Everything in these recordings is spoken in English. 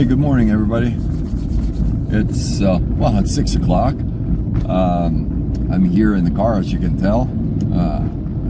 Hey, good morning, everybody. It's well, it's 6 o'clock. I'm here in the car, as you can tell.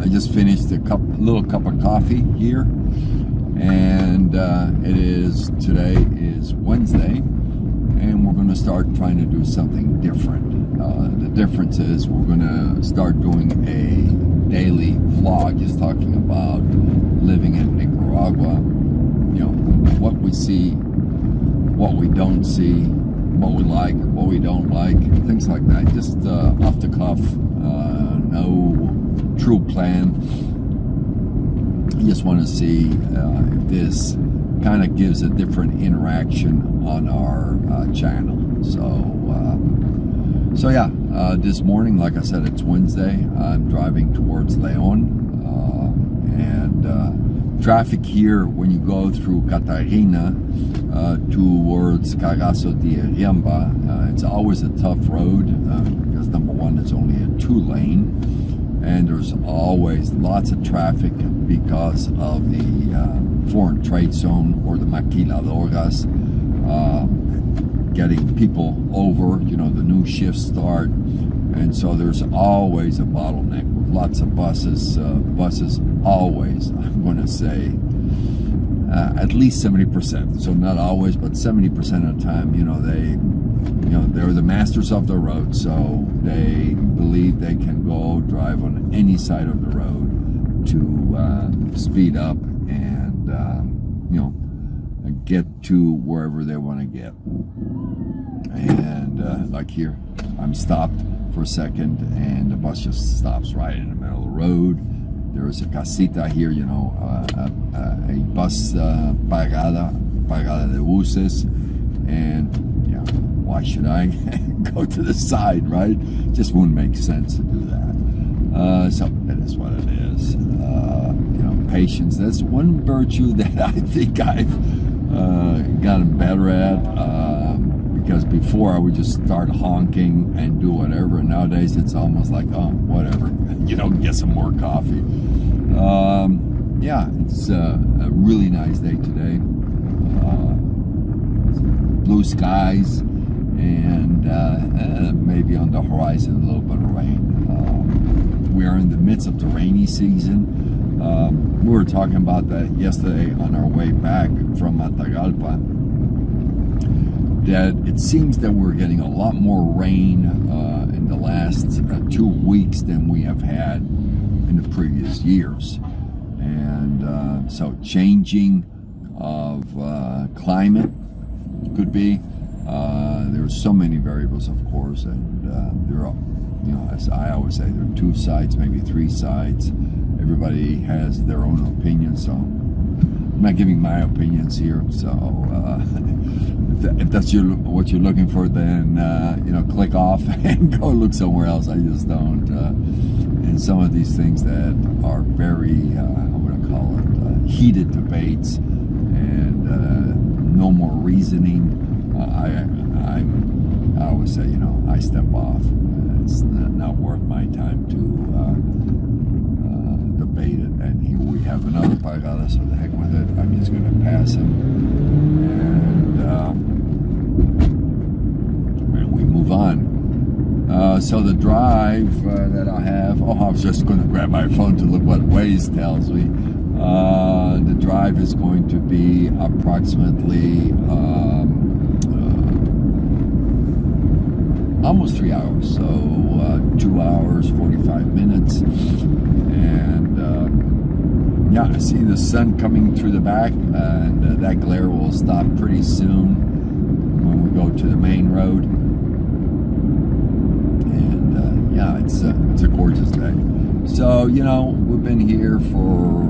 I just finished a little cup of coffee here, and today is Wednesday, and we're going to start trying to do something different. The difference is we're going to start doing a daily vlog, just talking about living in Nicaragua. You know, what we see, what we don't see, what we like, what we don't like, things like that. Just off the cuff, no true plan. I just want to see if this kind of gives a different interaction on our channel. So yeah, this morning, like I said, it's Wednesday. I'm driving towards Leon, and traffic here when you go through Catarina towards Cagazo de Riamba, it's always a tough road because number one, it's only a 2-lane, and there's always lots of traffic because of the foreign trade zone, or the maquiladoras, getting people over. You know, the new shifts start, and so there's always a bottleneck with lots of buses. Buses always, I'm going to say, at least 70%. So not always, but 70% of the time, they're the masters of the road. So they believe they can go drive on any side of the road to speed up and get to wherever they want to get. And like here, I'm stopped for a second, and the bus just stops right in the middle of the road. There is a casita here, a bus pagada de buses, and why should I go to the side, right? Just wouldn't make sense to do that. So it is what it is. Patience. That's one virtue that I think I've gotten better at. Because before I would just start honking and do whatever, and nowadays it's almost like, oh, whatever, get some more coffee. Yeah, it's a really nice day today. Blue skies, and maybe on the horizon a little bit of rain. We are in the midst of the rainy season. We were talking about that yesterday on our way back from Matagalpa, that it seems that we're getting a lot more rain in the last 2 weeks than we have had in the previous years. And so changing of climate could be. There's so many variables, of course, and there are, as I always say, there are 2 sides, maybe 3 sides. Everybody has their own opinion, so I'm not giving my opinions here. So if that's what you're looking for, then click off and go look somewhere else. I just don't. And some of these things that are very, I'm going to call it, heated debates, and no more reasoning. I always say, I step off. It's not worth my time to debate it. And here we have another pagada, so the heck with it. I'm just going to pass him, and we move on. So the drive that I have, I was just going to grab my phone to look what Waze tells me. The drive is going to be approximately almost 3 hours, so 2 hours, 45 minutes. And I see the sun coming through the back, and that glare will stop pretty soon when we go to the main road. And it's a gorgeous day. So we've been here for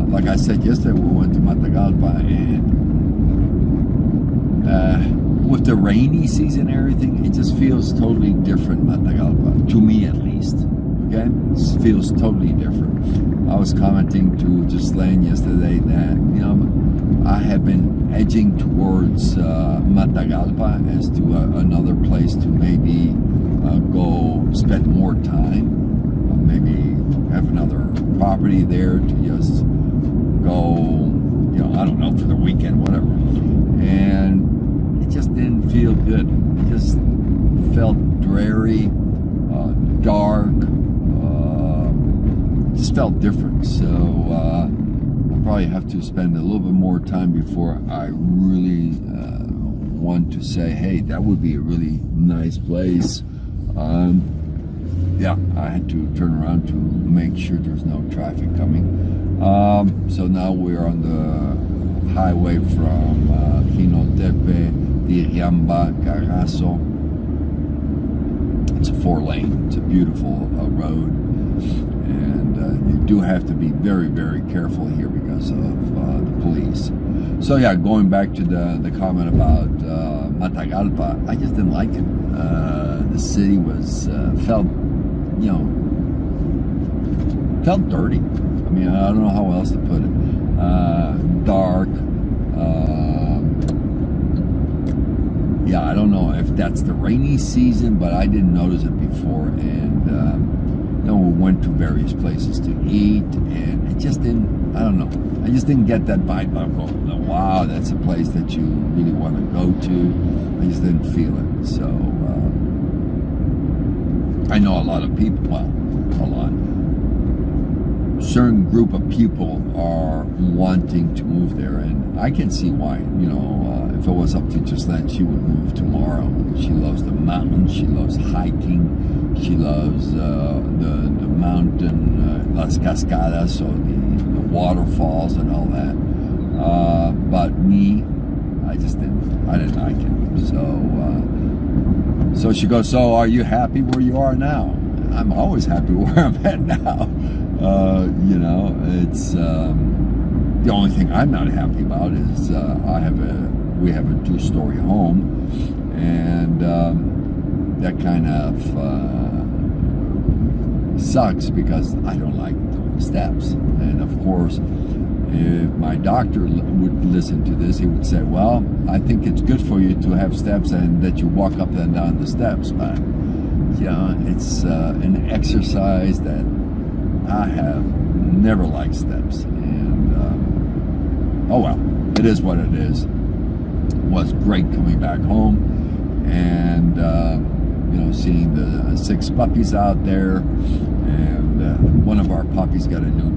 like I said yesterday, we went to Matagalpa, and with the rainy season and everything, it just feels totally different, Matagalpa, to me at least. Okay, it feels totally different. I was commenting to Ghislaine yesterday that I have been edging towards Matagalpa as to another place to maybe go spend more time, maybe have another property there to just go, I don't know, for the weekend, whatever. And good. It just felt dreary, dark, just felt different. So I'll probably have to spend a little bit more time before I really want to say, hey, that would be a really nice place. Yeah, I had to turn around to make sure there's no traffic coming. So now we're on the highway from Quinotepe, Diriamba, Carazo. It's a 4-lane. It's a beautiful road, and you do have to be very, very careful here because of the police. So yeah, going back to the comment about Matagalpa, I just didn't like it. The city was felt dirty. I mean, I don't know how else to put it. Dark. Yeah, I don't know if that's the rainy season, but I didn't notice it before. And we went to various places to eat, and it just didn't. I don't know. I just didn't get that vibe. I'm going, wow, that's a place that you really want to go to. I just didn't feel it. So I know a lot of people. Well, a lot. Certain group of people are wanting to move there, and I can see why. If it was up to Gislaine, she would move tomorrow. She loves the mountains, she loves hiking, she loves the mountain, Las Cascadas, so the waterfalls and all that. But me, I didn't like it. So she goes, so are you happy where you are now? I'm always happy where I'm at now. It's the only thing I'm not happy about is we have a 2-story home, and that kind of sucks because I don't like doing steps. And of course, if my doctor would listen to this, he would say, well, I think it's good for you to have steps and that you walk up and down the steps, but it's an exercise that I have never liked steps, and oh well, it is what it is. It was great coming back home and seeing the 6 puppies out there, and one of our puppies got a new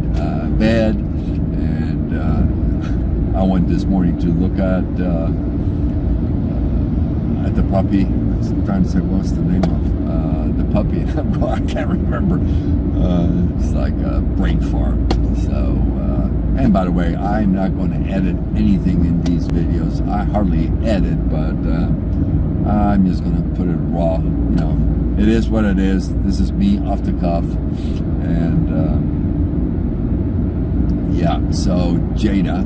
bed, and I went this morning to look at the puppy. I'm trying to say what's the name of the puppy. I can't remember. It's like a brain fart. So, and by the way, I'm not going to edit anything in these videos. I hardly edit, but I'm just going to put it raw. It is what it is. This is me off the cuff, and yeah. So Jada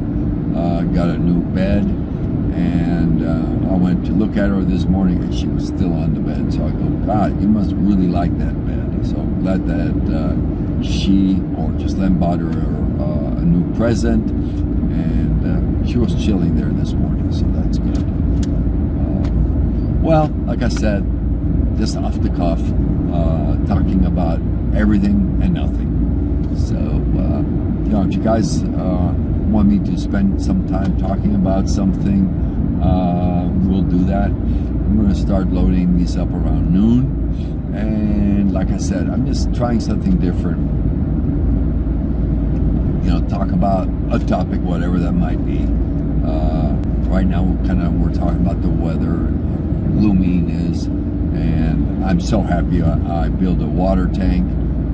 got a new bed, and I went to look at her this morning, and she was still on the bed. So I go, God, you must really like that bed. So I'm glad that she or Gislaine bought her a new present, and she was chilling there this morning, so that's good. Well, like I said, just off the cuff, talking about everything and nothing. So, if you guys want me to spend some time talking about something, we'll do that. I'm going to start loading these up around noon. And like I said, I'm just trying something different. Talk about a topic, whatever that might be. Right now, we're talking about the weather, gloominess, and I'm so happy I built a water tank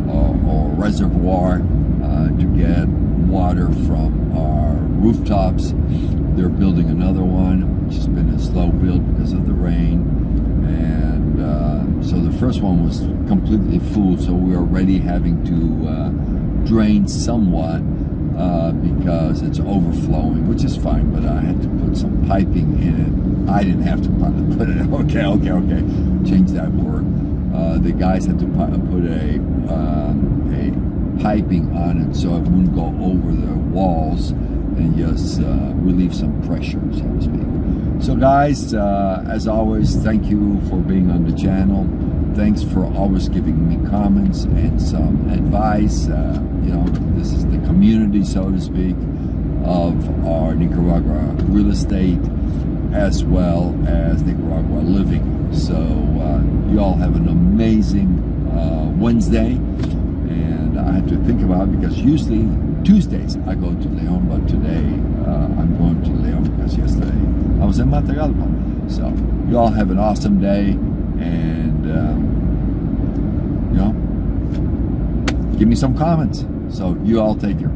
or reservoir to get water from our rooftops. They're building another one, which has been a slow build because of the rain, and so the first one was completely full, so we are already having to drain somewhat because it's overflowing, which is fine, but I had to put some piping in it. I didn't have to put it. Okay. Change that word. The guys had to put a piping on it so it wouldn't go over the walls and just relieve some pressure, so to speak. So guys, as always, thank you for being on the channel. Thanks for always giving me comments and some advice. This is the community, so to speak, of our Nicaragua real estate. as well as Nicaragua living. So you all have an amazing Wednesday, and I had to think about it because usually Tuesdays I go to Leon, but today I'm going to Leon because yesterday I was in Matagalpa. So you all have an awesome day, and you know, give me some comments. So you all take care.